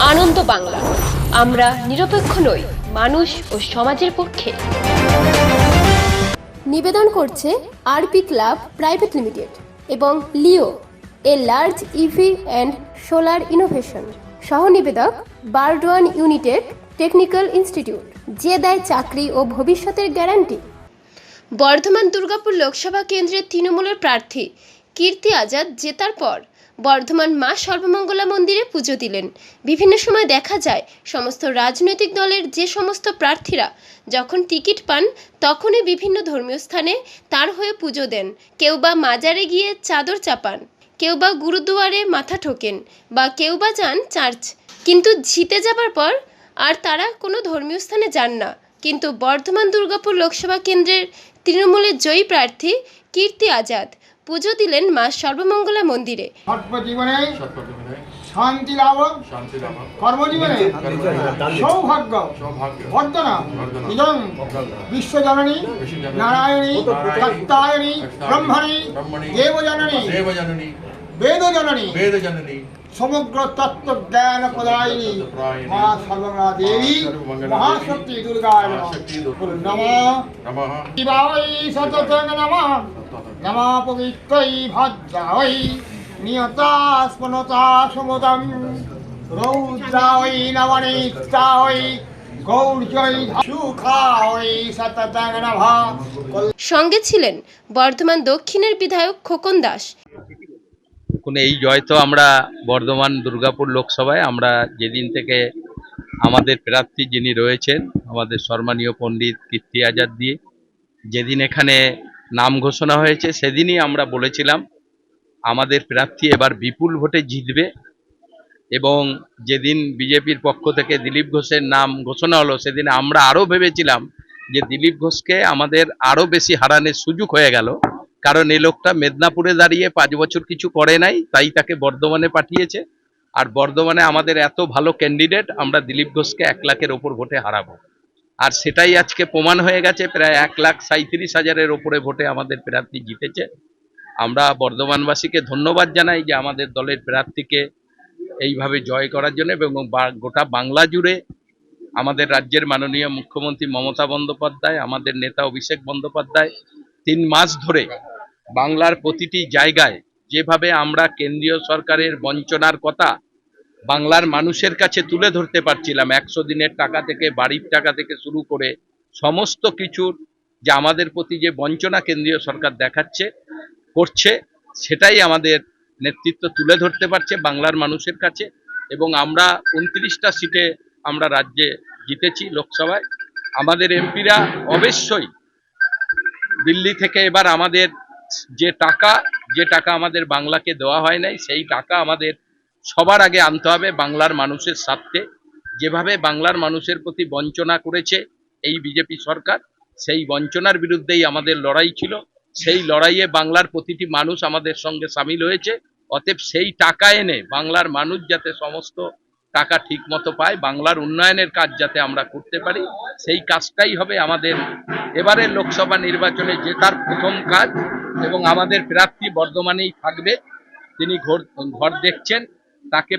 আনন্দ বাংলা, আমরা নিরপেক্ষ নই, মানুষ ও সমাজের পক্ষে। নিবেদন করছে আরপি ক্লাব প্রাইভেট লিমিটেড এবং Leo, a large EV and solar innovation. সহ নিবেদক বারডোয়ান ইউনিটেড টেকনিক্যাল ইনস্টিটিউট, যে দেয় চাকরি ও ভবিষ্যতের গ্যারান্টি। বর্ধমান দুর্গাপুর লোকসভা কেন্দ্রের তৃণমূলের প্রার্থী কীর্তি আজাদ জেতার পর বর্ধমান মা সর্বমঙ্গলা মন্দিরে পুজো দিলেন। বিভিন্ন সময় দেখা যায় সমস্ত রাজনৈতিক দলের যে সমস্ত প্রার্থীরা যখন টিকিট পান তখনই বিভিন্ন ধর্মীয় স্থানে তার হয়ে পুজো দেন। কেউ বা মাজারে গিয়ে চাদর চাপান, কেউ বা গুরুদুয়ারে মাথা ঠোকেন, বা কেউ বা যান চার্চ। কিন্তু জিতে যাবার পর আর তারা কোনো ধর্মীয় স্থানে যান না। কিন্তু বর্ধমান দুর্গাপুর লোকসভা কেন্দ্রের তৃণমূলের জয়ী প্রার্থী কীর্তি আজাদ পুজো দিলেন মা সর্বমঙ্গলা মন্দিরে। জীবনে শান্তি লাভ, কর্মজীবনে সৌভাগ্য বর্ধনা ইদং বিশ্বজননী নারায়ণী কাত্যায়নী ব্রহ্মণী দেবজননী বেদজননী সমগ্র তত্ত্ব জ্ঞান প্রদায়িনী মা সর্বমঙ্গলা দেবী মহাশক্তি দুর্গায় নমঃ শিবায় সততং নমঃ নমঃ পবিত্রৈ ভদ্রায় নিয়তা স্মনতা সমদম রৌদ্রায় নবনীতায় গৌর্যৈ সুখায় সততং নমঃ। সঙ্গে ছিলেন বর্ধমান দক্ষিণের বিধায়ক খোকন দাস। এই জয় তো আমরা বর্ধমান দুর্গাপুর লোকসভায় আমরা যেদিন থেকে আমাদের প্রার্থী যিনি রয়েছেন আমাদের সম্মানীয় পণ্ডিত কীর্তি আজাদ দিয়ে যেদিন এখানে নাম ঘোষণা হয়েছে সেদিনই আমরা বলেছিলাম আমাদের প্রার্থী এবার বিপুল ভোটে জিতবে। এবং যেদিন বিজেপির পক্ষ থেকে দিলীপ ঘোষের নাম ঘোষণা হলো সেদিন আমরা আরও ভেবেছিলাম যে দিলীপ ঘোষকে আমাদের আরও বেশি হারানোর সুযোগ হয়ে গেল, কারণ এই লোকটা মেদিনীপুরে দাঁড়িয়ে 5 বছর কিছু করে নাই, তাই তাকে বর্ধমানে পাঠিয়েছে। আর বর্ধমানে আমাদের এত ভালো ক্যান্ডিডেট, আমরা দিলীপ ঘোষকে 1 লাখের ওপর ভোটে হারাবো। আর সেটাই আজকে প্রমাণ হয়ে গেছে, প্রায় 1,37,000-এর ওপরে ভোটে আমাদের প্রার্থী জিতেছে। আমরা বর্ধমানবাসীকে ধন্যবাদ জানাই যে আমাদের দলের প্রার্থীকে এইভাবে জয় করার জন্য। এবং গোটা বাংলা জুড়ে আমাদের রাজ্যের মাননীয় মুখ্যমন্ত্রী মমতা বন্দ্যোপাধ্যায়, আমাদের নেতা অভিষেক বন্দ্যোপাধ্যায় 3 মাস ধরে বাংলার প্রতিটি জায়গায় যেভাবে আমরা কেন্দ্রীয় সরকারের বঞ্চনার কথা বাংলার মানুষের কাছে তুলে ধরতে পারছিলাম, 100 দিনের টাকা থেকে বাড়ির টাকা থেকে শুরু করে সমস্ত কিছুর যে আমাদের প্রতি যে বঞ্চনা কেন্দ্রীয় সরকার করছে সেটাই আমাদের নেতৃত্ব তুলে ধরতে পারছে বাংলার মানুষের কাছে। এবং আমরা 29টা সিটে আমরা রাজ্যে জিতেছি লোকসভায়। আমাদের এমপিরা অবশ্যই দিল্লি থেকে এবার আমাদের যে টাকা আমাদের বাংলাকে দেওয়া হয় নাই সেই টাকা আমাদের সবার আগে আনতে হবে বাংলার মানুষের স্বার্থে। যেভাবে বাংলার মানুষের প্রতি বঞ্চনা করেছে এই বিজেপি সরকার, সেই বঞ্চনার বিরুদ্ধেই আমাদের লড়াই ছিল। সেই লড়াইয়ে বাংলার প্রতিটি মানুষ আমাদের সঙ্গে সামিল হয়েছে। অতএব সেই টাকা এনে বাংলার মানুষ যাতে সমস্ত টাকা ঠিক মতো পায়, বাংলার উন্নয়নের কাজ যাতে আমরা করতে পারি, সেই কাজটাই হবে আমাদের এবারের লোকসভা নির্বাচনে জেতার প্রথম কাজ। এবং আমাদের প্রার্থী বর্ধমানেই থাকবে, তিনি ঘর দেখছেন, তাকে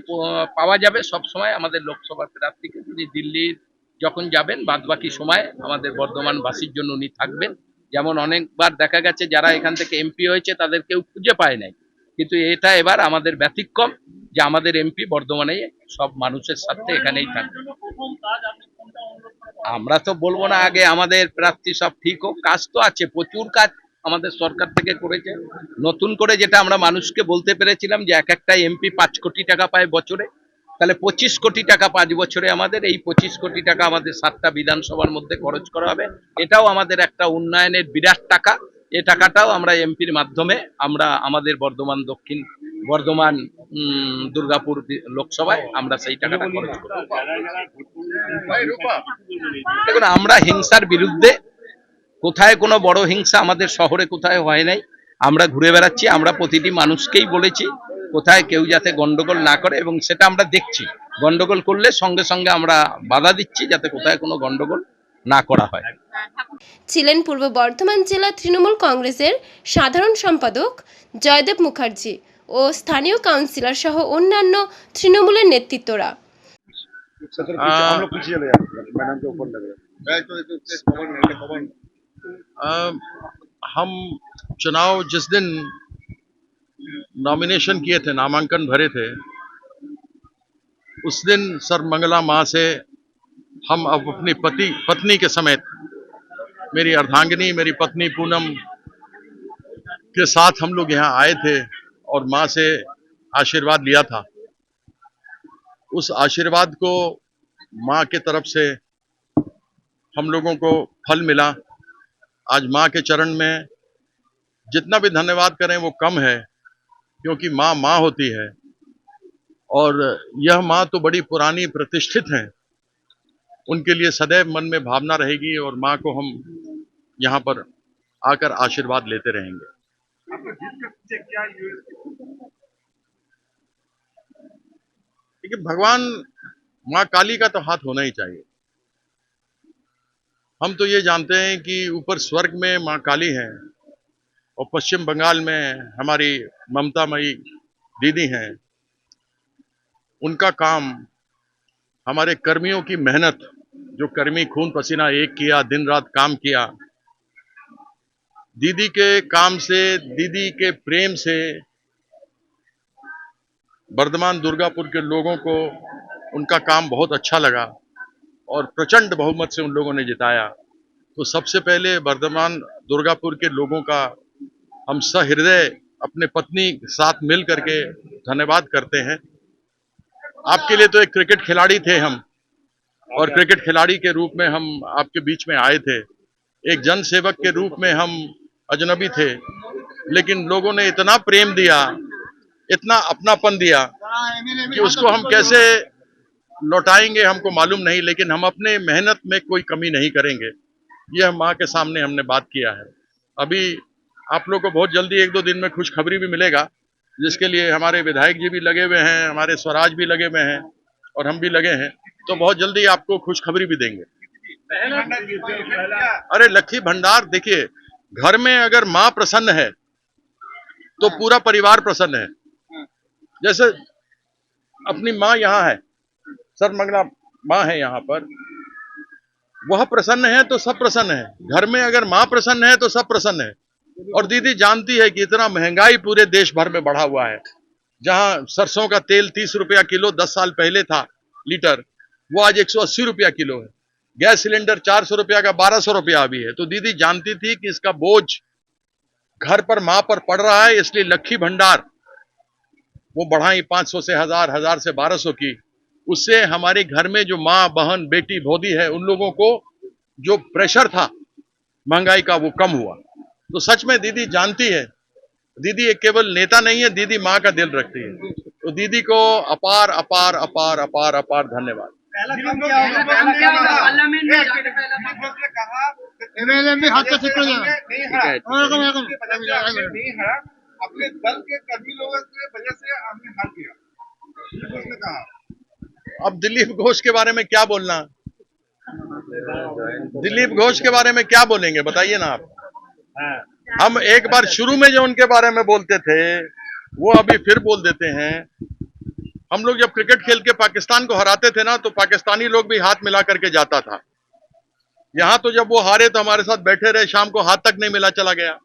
পাওয়া যাবে সব সময় আমাদের লোকসভার প্রার্থীকে। তিনি দিল্লির যখন যাবেন বাদবাকি সময় আমাদের বর্ধমানবাসীর জন্য উনি থাকবেন। যেমন অনেকবার দেখা গেছে যারা এখান থেকে এমপি হয়েছে তাদের কেউ খুঁজে পায় নাই, কিন্তু এটা এবার আমাদের ব্যতিক্রম যে আমাদের এমপি বর্ধমানে সব মানুষের সাথে এখানেই থাকবে। আমরা তো বলবো না, আগে আমাদের প্রার্থী সব ঠিক হোক। কাজ তো আছে, প্রচুর কাজ আমাদের সরকার থেকে করেছে। নতুন করে যেটা আমরা মানুষকে বলতে পেরেছিলাম যে একটা এমপি 5 কোটি টাকা পায় বছরে, তাহলে 25 কোটি টাকা 5 বছরে আমাদের এই 25 কোটি টাকা আমাদের 7টা বিধানসভার মধ্যে খরচ করা হবে। এটাও আমাদের একটা উন্নয়নের বিরাট টাকা। এই টাকাটাও আমরা এমপির মাধ্যমে আমরা আমাদের বর্ধমান দুর্গাপুর লোকসভায় আমরা সেই টাকাটা খরচ করব। দেখুন, আমরা হিংসার বিরুদ্ধে, কোথায় কোনো বড় হিংসা আমাদের শহরে কোথায় হয় নাই। আমরা ঘুরে বেড়াচ্ছি, আমরা প্রতিটি মানুষকেই বলেছি কোথায় কেউ যাতে গন্ডগোল না করে, এবং সেটা আমরা দেখছি। গন্ডগোল করলে সঙ্গে সঙ্গে আমরা বাধা দিচ্ছি যাতে কোথায় কোনো গন্ডগোল না করা হয়। ছিলেন পূর্ব বর্ধমান জেলা তৃণমূল কংগ্রেসের সাধারণ সম্পাদক জয়দেব মুখার্জি ও স্থানীয় কাউন্সিলর সহ অন্যান্য তৃণমূলের নেতৃত্বরা। हम लोग पीछे चले जाते हैं, मैडम के ऊपर लगे। हम चुनाव जिस दिन नॉमिनेशन किए थे, नामांकन भरे थे, उस दिन सर्वमंगला माँ से हम अब अपनी पत्नी के समेत, मेरी अर्धांगिनी, मेरी पत्नी पूनम के साथ हम लोग यहाँ आए थे और माँ से आशीर्वाद लिया था। उस आशीर्वाद को माँ के तरफ से हम लोगों को फल मिला। आज माँ के चरण में जितना भी धन्यवाद करें वो कम है, क्योंकि माँ माँ होती है और यह माँ तो बड़ी पुरानी प्रतिष्ठित हैं। उनके लिए सदैव मन में भावना रहेगी और माँ को हम यहाँ पर आकर आशीर्वाद लेते रहेंगे। देखिए, भगवान माँ काली का तो हाथ होना ही चाहिए। हम तो ये जानते हैं कि ऊपर स्वर्ग में माँ काली हैं और पश्चिम बंगाल में हमारी ममता मई दीदी हैं। उनका काम, हमारे कर्मियों की मेहनत, जो कर्मी खून पसीना एक किया, दिन रात काम किया, दीदी के काम से, दीदी के प्रेम से वर्धमान दुर्गापुर के लोगों को उनका काम बहुत अच्छा लगा और प्रचंड बहुमत से उन लोगों ने जिताया। तो सबसे पहले वर्धमान दुर्गापुर के लोगों का हम सहृदय अपने पत्नी के साथ मिल करके धन्यवाद करते हैं। आपके लिए तो एक क्रिकेट खिलाड़ी थे हम, और क्रिकेट खिलाड़ी के रूप में हम आपके बीच में आए थे। एक जन सेवक के रूप में हम अजनबी थे, लेकिन लोगों ने इतना प्रेम दिया, इतना अपनापन दिया कि उसको हम कैसे लौटाएंगे हमको मालूम नहीं, लेकिन हम अपने मेहनत में कोई कमी नहीं करेंगे। यह माँ के सामने हमने बात किया है। अभी आप लोग को बहुत जल्दी 1-2 दिन में खुशखबरी भी मिलेगा, जिसके लिए हमारे विधायक जी भी लगे हुए हैं, हमारे स्वराज भी लगे हुए हैं और हम भी लगे हैं। तो बहुत जल्दी आपको खुशखबरी भी देंगे। अरे लक्खी भंडार, देखिए, घर में अगर माँ प्रसन्न है तो पूरा परिवार प्रसन्न है। जैसे अपनी माँ यहाँ है, सर्वमंगला माँ है यहाँ पर, वह प्रसन्न है तो सब प्रसन्न है। घर में अगर माँ प्रसन्न है तो सब प्रसन्न है। और दीदी जानती है कि इतना महंगाई पूरे देश भर में बढ़ा हुआ है। जहां सरसों का तेल 30 रुपया किलो 10 साल पहले था लीटर, वो आज 180 रुपया किलो है। गैस सिलेंडर 400 रुपया का 1200 रुपया अभी है। तो दीदी जानती थी कि इसका बोझ घर पर माँ पर पड़ रहा है, इसलिए लक्खी भंडार वो बढ़ाई 500 से 1000, 1000 से 1200 की। उससे हमारे घर में जो माँ, बहन, बेटी, भौदी है, उन लोगों को जो प्रेशर था महंगाई का, वो कम हुआ। तो सच में दीदी जानती है। दीदी एक केवल नेता नहीं है, दीदी माँ का दिल रखती है। तो दीदी को अपार अपार अपार अपार अपार धन्यवाद। अपने दल के कर्मी लोगों की वजह से हमने हार किया, उसने कहा। अब दिलीप घोष के बारे में क्या बोलना? दिलीप घोष के बारे में क्या बोलेंगे, बताइए ना आप। हम एक बार शुरू में जो उनके बारे में बोलते थे वो अभी फिर बोल देते हैं। हम लोग जब क्रिकेट खेल के पाकिस्तान को हराते थे ना, तो पाकिस्तानी लोग भी हाथ मिला करके जाता था। यहाँ तो जब वो हारे तो हमारे साथ बैठे रहे, शाम को हाथ तक नहीं मिला, चला गया।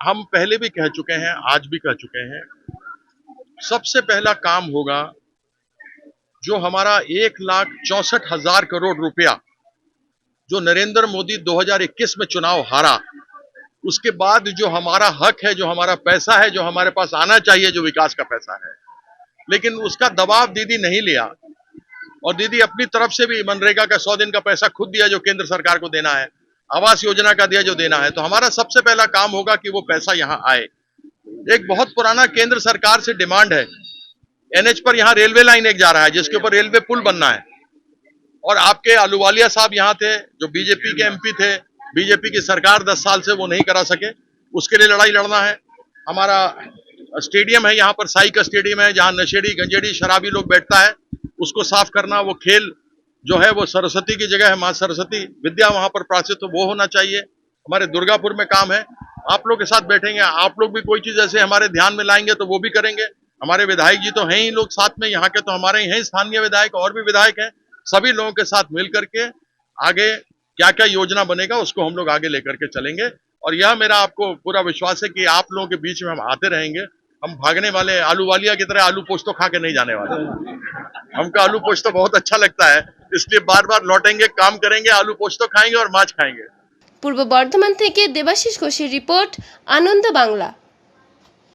हम पहले भी कह चुके हैं, आज भी कह चुके हैं, सबसे पहला काम होगा जो हमारा 1,64,000 करोड़ रुपया जो नरेंद्र मोदी 2021 में चुनाव हारा, उसके बाद जो हमारा हक है, जो हमारा पैसा है, जो हमारे पास आना चाहिए, जो विकास का पैसा है, लेकिन उसका दबाव दीदी नहीं लिया। और दीदी अपनी तरफ से भी मनरेगा का 100 दिन का पैसा खुद दिया जो केंद्र सरकार को देना है, आवास योजना का दिया जो देना है। तो हमारा सबसे पहला काम होगा कि वो पैसा यहाँ आए। एक बहुत पुराना केंद्र सरकार से डिमांड है, एनएच पर यहाँ रेलवे लाइन एक जा रहा है जिसके ऊपर रेलवे पुल बनना है। और आपके अहलूवालिया साहब यहाँ थे जो बीजेपी के एमपी थे, बीजेपी की सरकार 10 साल से वो नहीं करा सके, उसके लिए लड़ाई लड़ना है। हमारा स्टेडियम है यहाँ पर, साई का स्टेडियम है जहाँ नशेड़ी गंजेड़ी शराबी लोग बैठता है, उसको साफ करना। वो खेल जो है वो सरस्वती की जगह है, माँ सरस्वती विद्या वहां पर प्राचित, तो वो होना चाहिए। हमारे दुर्गापुर में काम है। आप लोग के साथ बैठेंगे, आप लोग भी कोई चीज ऐसे हमारे ध्यान में लाएंगे तो वो भी करेंगे। हमारे विधायक जी तो हैं ही लोग साथ में, यहाँ के तो हमारे ही हैं स्थानीय विधायक, और भी विधायक हैं। सभी लोगों के साथ मिल करके आगे क्या क्या योजना बनेगा उसको हम लोग आगे लेकर के चलेंगे। और यह मेरा आपको पूरा विश्वास है कि आप लोगों के बीच में हम आते रहेंगे। हम भागने वाले आलू वालिया की तरह आलू पोस्तो खा के नहीं जाने वाले। हमको आलू पोस्तो बहुत अच्छा लगता है, इसलिए बार बार लौटेंगे, काम करेंगे, आलू पोस्तो खाएंगे और माछ खाएंगे। পূর্ব বর্ধমান থেকে দেবাশিস ঘোষের রিপোর্ট, আনন্দ বাংলা।